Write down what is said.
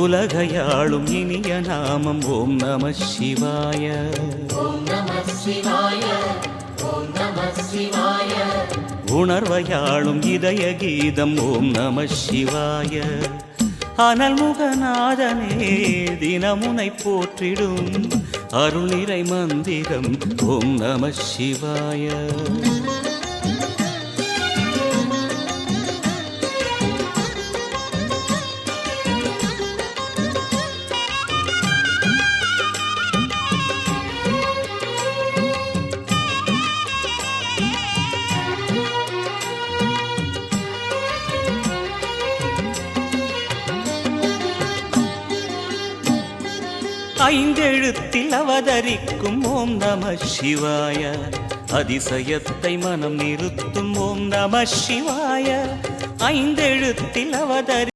உலகையாளும் இனிய நாமம் ஓம் நம சிவாய. ஓம் நம சிவாய. ஓம் நம சிவாய. உணர்வையாளும் இதய கீதம் ஓம் நம சிவாய. அனல்முகநாதனே தினமுனை போற்றிடும் அருளிறை மந்திரம் ஓம் நம சிவாய. ஐந்தெழுத்தில் அவதரிக்கும் ஓம் நம சிவாய. அதிசயத்தை மனம் நிறுத்தும் ஓம் நம சிவாய. ஐந்தெழுத்தில் அவதரி